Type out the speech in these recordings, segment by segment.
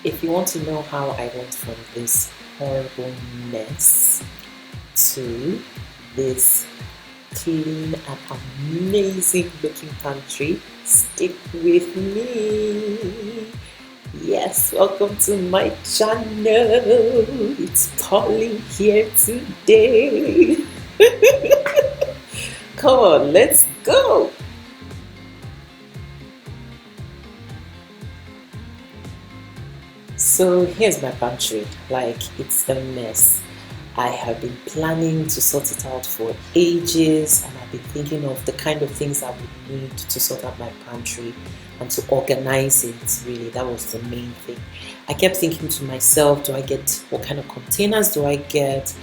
If you want to know how I went from this horrible mess to this clean and amazing looking pantry, stick with me. Yes, welcome to my channel. It's Pauline here today. Come on, let's go. So here's my pantry. Like, it's a mess. I have been planning to sort it out for ages, and I've been thinking of the kind of things I would need to sort out my pantry and to organize it. Really, that was the main thing. I kept thinking to myself, do I get, what kind of containers do I get?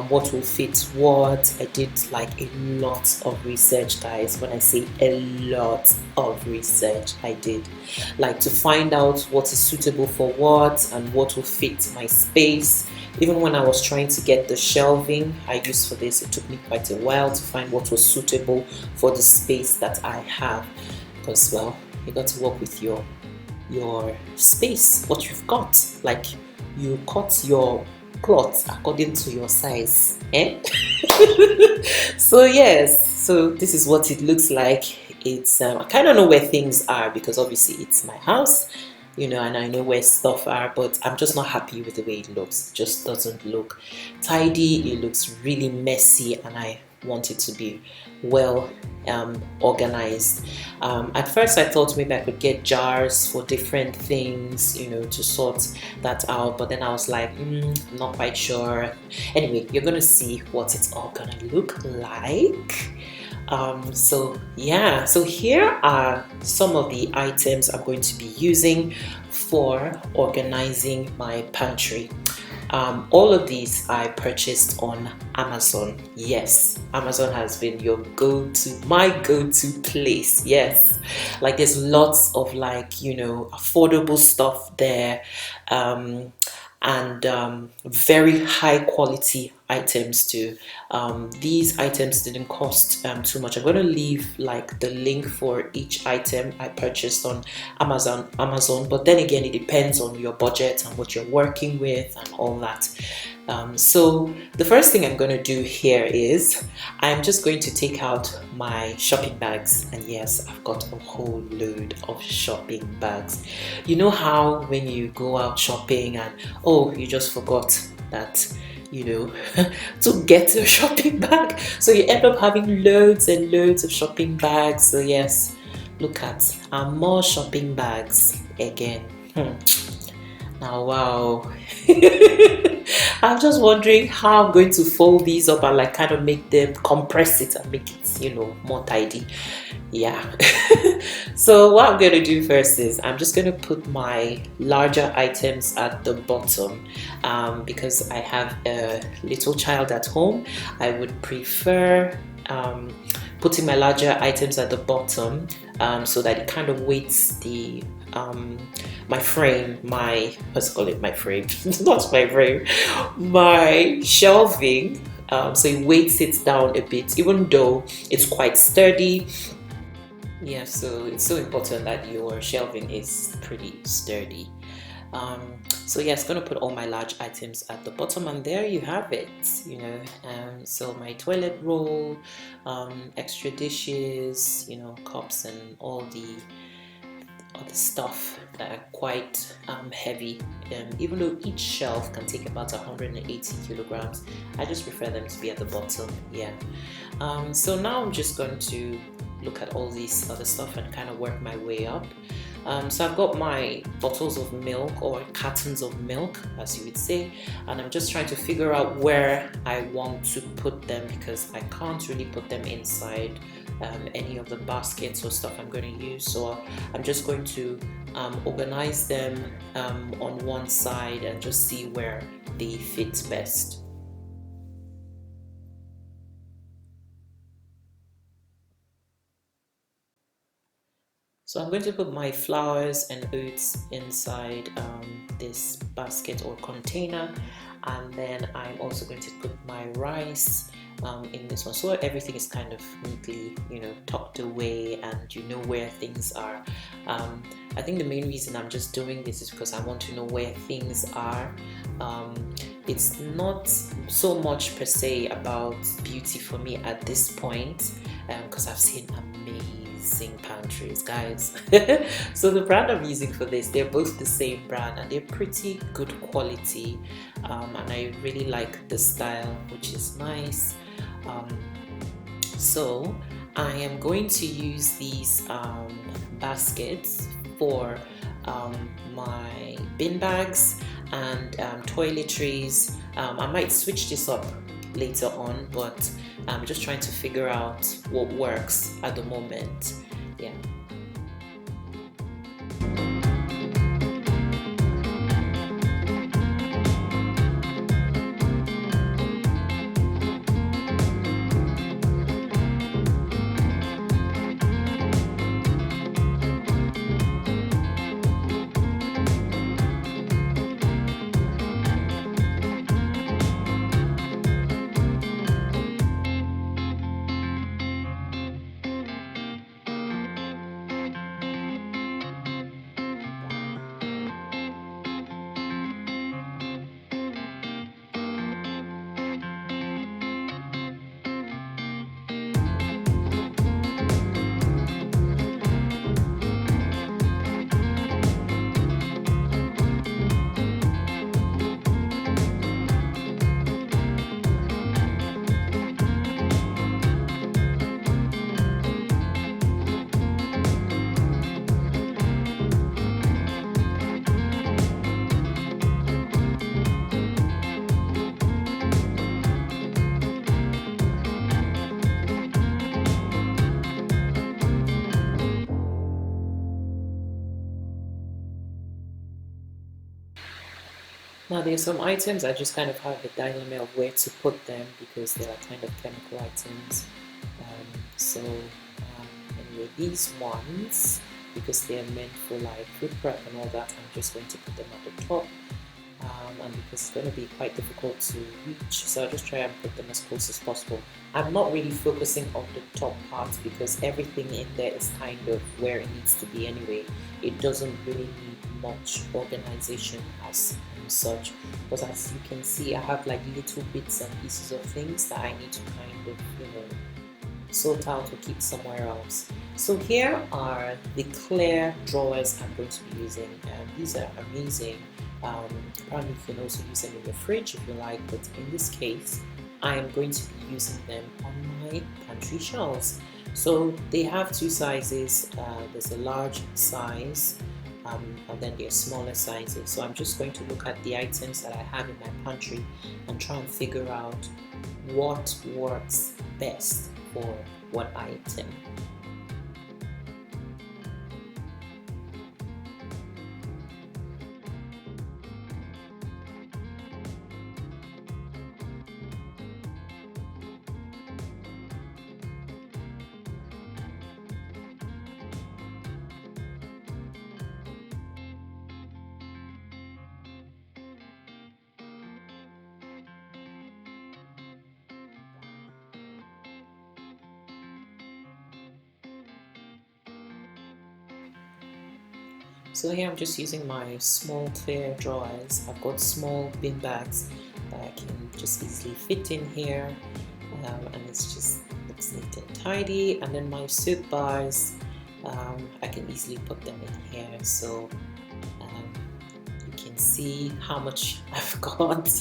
What will fit what? I did like a lot of research, guys. When I say a lot of research, I did like to find out what is suitable for what and what will fit my space. Even when I was trying to get the shelving I used for this, it took me quite a while to find what was suitable for the space that I have. Because, well, you got to work with your space, what you've got. Like, you cut your cloth according to your size, eh? So yes, so this is what it looks like. It's I kind of know where things are because obviously it's my house, you know, and I know where stuff are, but I'm just not happy with the way it looks. It just doesn't look tidy. It looks really messy, and I want it to be well organized. At first I thought maybe I could get jars for different things, you know, to sort that out, but then I was like, not quite sure. Anyway, you're gonna see what it's all gonna look like. So yeah, so here are some of the items I'm going to be using for organizing my pantry. All of these I purchased on Amazon. Yes, Amazon has been your my go-to place. Yes, like there's lots of, like, you know, affordable stuff there, and very high quality items too. These items didn't cost too much. I'm going to leave like the link for each item I purchased on Amazon, but then again it depends on your budget and what you're working with and all that. So the first thing I'm going to do here is I'm just going to take out my shopping bags, and yes, I've got a whole load of shopping bags. You know how when you go out shopping and you just forgot that, you know, to get a shopping bag, so you end up having loads and loads of shopping bags. So yes, look at more shopping bags again. Now, wow. I'm just wondering how I'm going to fold these up and like kind of make them, compress it and make it, you know, more tidy. Yeah. So what I'm going to do first is I'm just going to put my larger items at the bottom, because I have a little child at home. I would prefer putting my larger items at the bottom, so that it kind of weights the my frame, my not my frame, my shelving. So it weights it down a bit, even though it's quite sturdy. Yeah, so it's so important that your shelving is pretty sturdy. So yeah, it's gonna put all my large items at the bottom, and there you have it, you know. So my toilet roll, extra dishes, you know, cups and all the other stuff that are quite heavy. Even though each shelf can take about 180 kilograms, I just prefer them to be at the bottom. Yeah. So now I'm just going to look at all this other stuff and kind of work my way up. So I've got my bottles of milk, or cartons of milk as you would say, and I'm just trying to figure out where I want to put them, because I can't really put them inside any of the baskets or stuff I'm going to use. So I'm just going to organize them on one side and just see where they fit best. So I'm going to put my flours and oats inside this basket or container, and then I'm also going to put my rice in this one, so everything is kind of neatly, you know, tucked away and you know where things are. I think the main reason I'm just doing this is because I want to know where things are. It's not so much per se about beauty for me at this point, because I've seen amazing pantries, guys. So the brand I'm using for this, they're both the same brand and they're pretty good quality, and I really like the style, which is nice. So I am going to use these baskets for my bin bags and toiletries. I might switch this up later on, but I'm just trying to figure out what works at the moment. Yeah. Now there's some items I just kind of have the dilemma of where to put them because they are kind of chemical items. Anyway, these ones, because they're meant for like food prep and all that, I'm just going to put them at the top. And because it's going to be quite difficult to reach, so I'll just try and put them as close as possible. I'm not really focusing on the top part because everything in there is kind of where it needs to be anyway. It doesn't really need much organization as such, but as you can see, I have like little bits and pieces of things that I need to kind of, sort out or keep somewhere else. So here are the clear drawers I'm going to be using, and these are amazing. Apparently you can also use them in your fridge if you like, but in this case I am going to be using them on my pantry shelves. So they have two sizes. There's a large size, and then there are smaller sizes. So I'm just going to look at the items that I have in my pantry and try and figure out what works best for what item. So here I'm just using my small clear drawers. I've got small bin bags that I can just easily fit in here, and it's just looks neat and tidy. And then my soup bars, I can easily put them in here. So you can see how much I've got.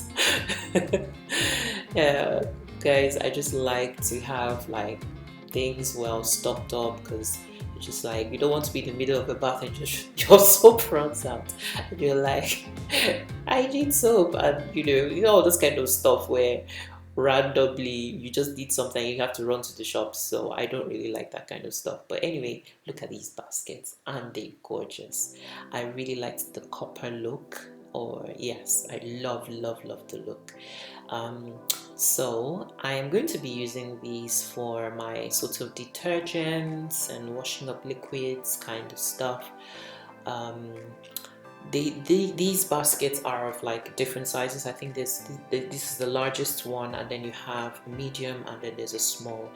Yeah, guys, I just like to have like things well stocked up because it's just like you don't want to be in the middle of the bath and just your soap runs out and you're like, I need soap, and you know all this kind of stuff where randomly you just need something, you have to run to the shops. So I don't really like that kind of stuff. But anyway, look at these baskets, and they're gorgeous. I really liked the copper look, or yes, I love the look. So I am going to be using these for my sort of detergents and washing up liquids kind of stuff. these baskets are of like different sizes. I think this is the largest one, and then you have medium, and then there's a small.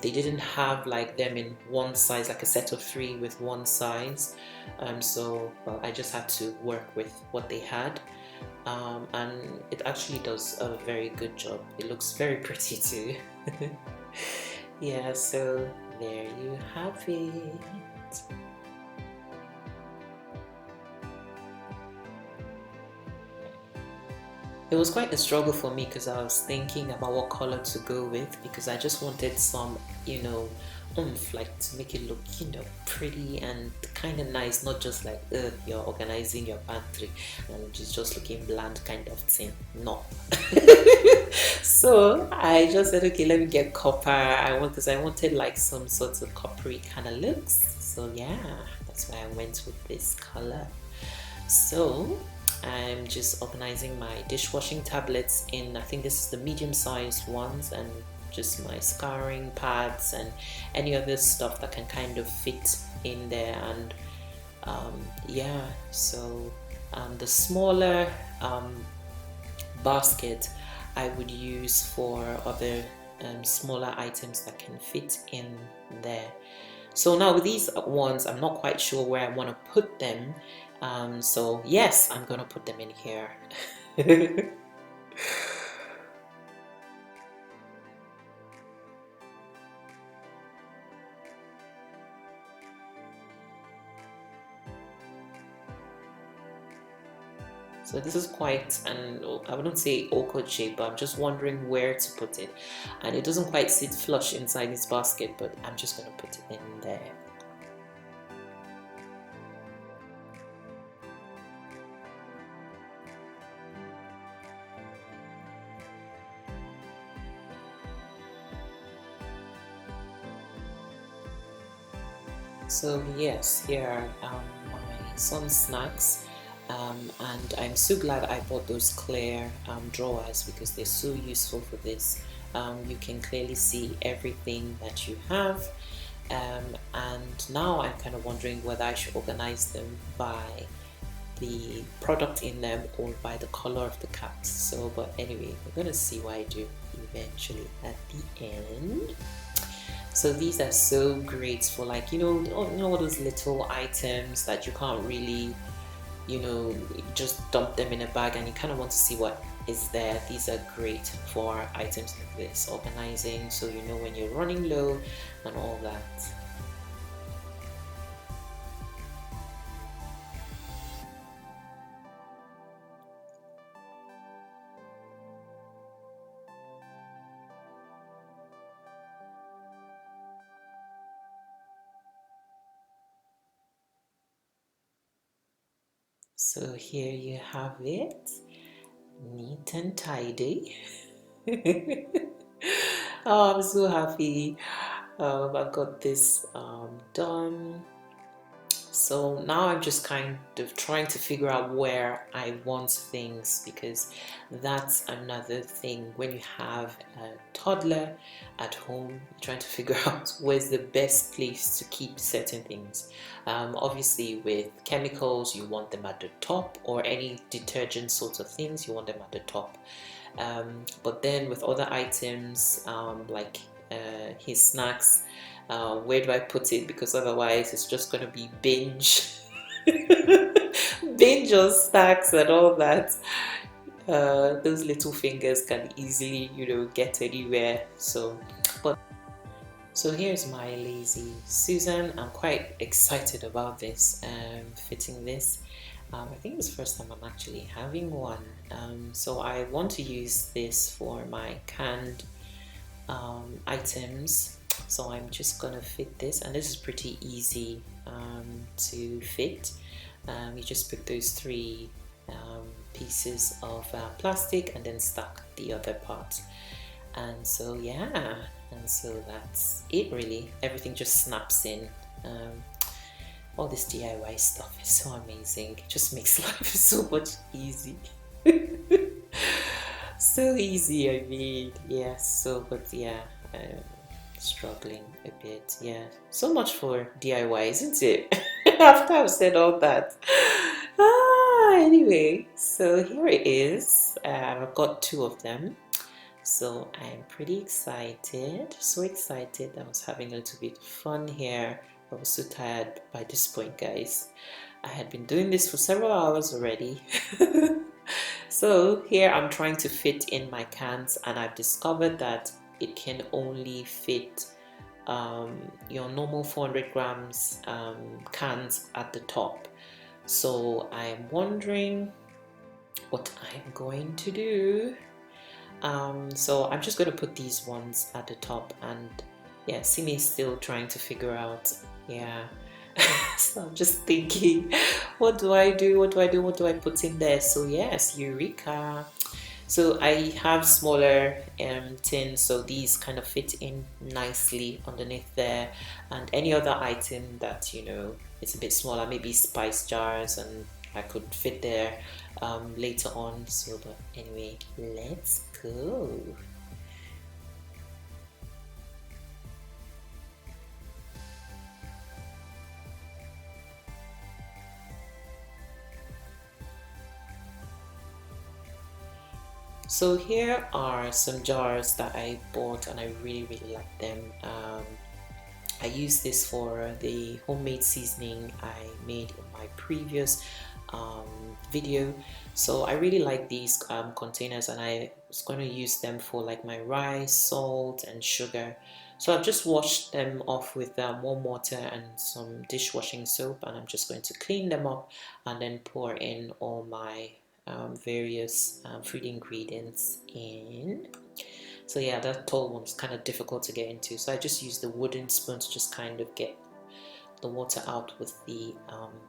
They didn't have like them in one size, like a set of three with one size. So well, I just had to work with what they had. And it actually does a very good job. It looks very pretty too. Yeah, so there you have it. It was quite a struggle for me because I was thinking about what color to go with, because I just wanted some, oomph, like to make it look, pretty and kind of nice, not just like, you're organizing your pantry and it's just looking bland kind of thing. No. So I just said, okay, let me get copper. Because I wanted like some sorts of coppery kind of looks. So yeah, that's why I went with this color. So I'm just organizing my dishwashing tablets in, I think this is the medium-sized ones, and just my scouring pads and any other stuff that can kind of fit in there. And yeah, so the smaller basket I would use for other smaller items that can fit in there. So now with these ones, I'm not quite sure where I want to put them. So yes, I'm gonna put them in here. So this is quite an, I wouldn't say awkward shape, but I'm just wondering where to put it. And it doesn't quite sit flush inside this basket, but I'm just gonna put it in there. So yes, here are my son's snacks, and I'm so glad I bought those clear drawers, because they're so useful for this. You can clearly see everything that you have, and now I'm kind of wondering whether I should organize them by the product in them or by the color of the caps. So, but anyway, we're gonna see what I do eventually at the end. So these are so great for, like, all those little items that you can't really, just dump them in a bag and you kind of want to see what is there. These are great for items like this, organizing, so you know when you're running low and all that. So here you have it, neat and tidy. Oh, I'm so happy. I got this done. So now I'm just kind of trying to figure out where I want things, because that's another thing when you have a toddler at home, you're trying to figure out where's the best place to keep certain things. Obviously with chemicals, you want them at the top, or any detergent sorts of things, you want them at the top. But then with other items, like his snacks, where do I put it? Because otherwise it's just going to be binge binge on snacks and all that. Those little fingers can easily, get anywhere. So here's my lazy Suzanne. I'm quite excited about this, fitting this. I think it's the first time I'm actually having one. So I want to use this for my canned items. So I'm just gonna fit this, and this is pretty easy to fit. You just put those three pieces of plastic and then stack the other part. And so yeah, and so that's it really. Everything just snaps in. All this DIY stuff is so amazing. It just makes life so much easy. So easy, I mean, yes. So, but yeah, struggling a bit. Yeah, so much for DIY, isn't it? After I've said all that. anyway, so here it is. I've got two of them. So I'm pretty excited, so excited. I was having a little bit of fun here. I was so tired by this point, guys. I had been doing this for several hours already. So here I'm trying to fit in my cans, and I've discovered that it can only fit your normal 400 grams cans at the top. So I'm wondering what I'm going to do. So I'm just going to put these ones at the top, and yeah, see me still trying to figure out, yeah. So I'm just thinking, what do I do, what do I do, what do I put in there? So yes, eureka. So I have smaller tins, so these kind of fit in nicely underneath there, and any other item that, you know, it's a bit smaller, maybe spice jars, and I could fit there later on. So but anyway, let's go. So here are some jars that I bought, and I really like them. I use this for the homemade seasoning I made in my previous video. So I really like these containers, and I was going to use them for like my rice, salt and sugar. So I've just washed them off with warm water and some dishwashing soap, and I'm just going to clean them up and then pour in all my various food ingredients in. So yeah, that tall one was kind of difficult to get into, so I just used the wooden spoon to just kind of get the water out with the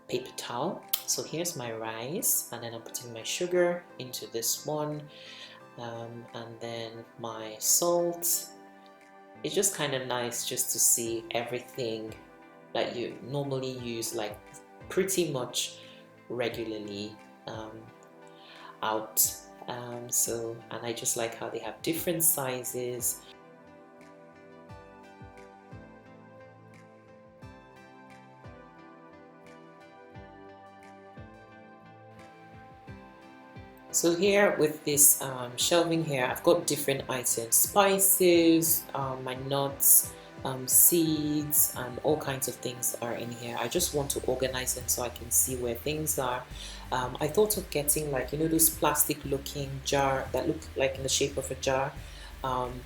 paper towel. So here's my rice, and then I'm putting my sugar into this one, and then my salt. It's just kind of nice just to see everything that you normally use, like pretty much regularly out. So, and I just like how they have different sizes. So here with this shelving here, I've got different items, spices, my nuts, seeds, and all kinds of things are in here. I just want to organize them so I can see where things are. I thought of getting, like, you know, those plastic looking jar that look like in the shape of a jar,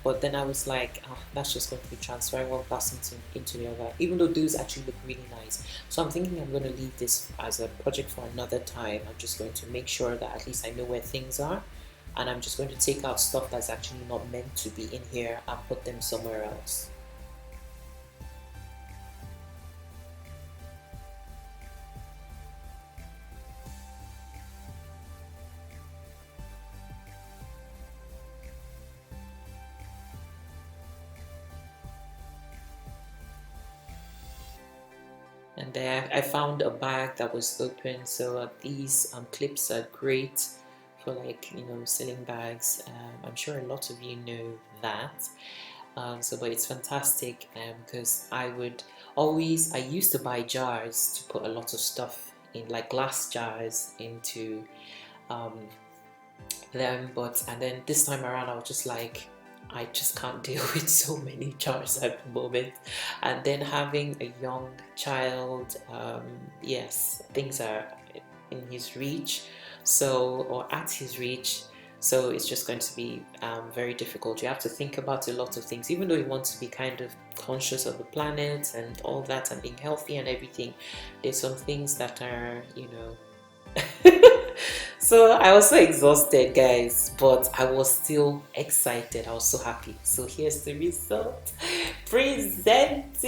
but then I was like, oh, that's just going to be transferring one glass into the other, even though those actually look really nice. So I'm thinking I'm going to leave this as a project for another time. I'm just going to make sure that at least I know where things are, and I'm just going to take out stuff that's actually not meant to be in here and put them somewhere else. And there I found a bag that was open, so these clips are great for, like, you know, selling bags. I'm sure a lot of you know that. But it's fantastic because I used to buy jars to put a lot of stuff in, like glass jars into them, and then this time around I was just like, I just can't deal with so many jars at the moment. And then having a young child, yes, things are in his reach, or at his reach, so it's just going to be very difficult. You have to think about a lot of things, even though you want to be kind of conscious of the planet and all that and being healthy and everything. There's some things that are, you know. So I was so exhausted, guys, but I was still excited. I was so happy. So here's the result. Presenting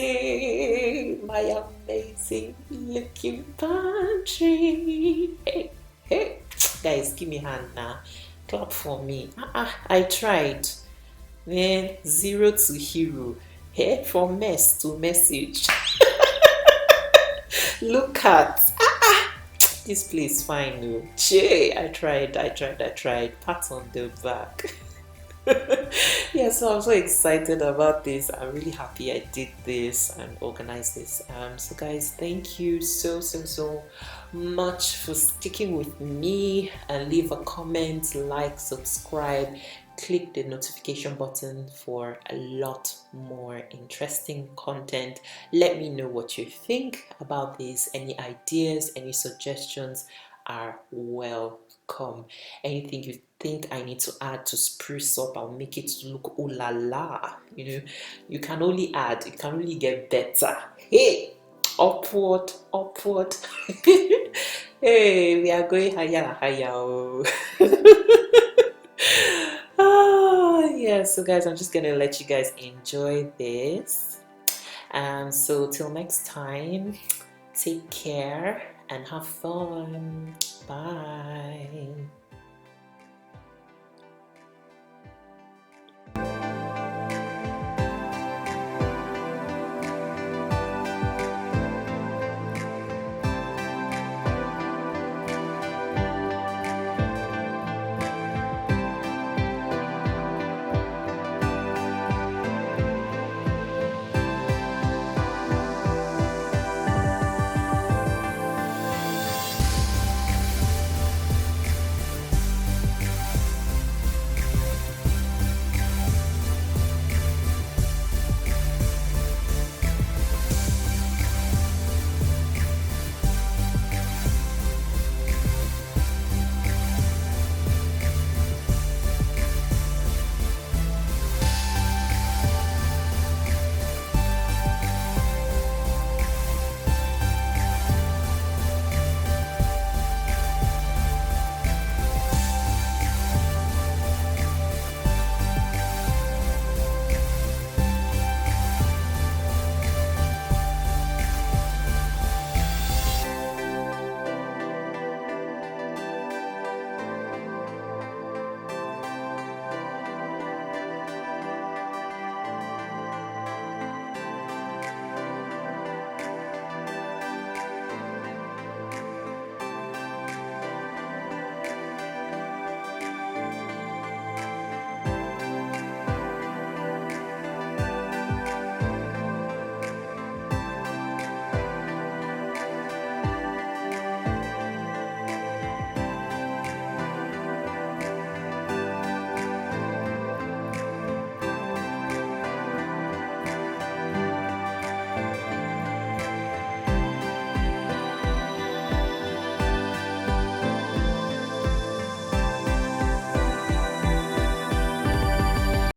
my amazing looking pantry. Hey, hey, guys, give me a hand now. Clap for me. I tried. Man, 0 to hero. Hey, from mess to message. Look at. This place fine, no. Che, I tried. Pat on the back. Yeah, so I'm so excited about this. I'm really happy I did this and organized this. So guys, thank you so much for sticking with me, and leave a comment, like, subscribe, click the notification button for a lot more interesting content. Let me know what you think about this. Any ideas, any suggestions are welcome. Anything you think I need to add to spruce up, I'll make it look ooh la la. You can only add, it can only get better. Hey, upward, upward. Hey, we are going higher, higher. Oh. Yeah, so guys, I'm just gonna let you guys enjoy this. So till next time, take care and have fun. Bye.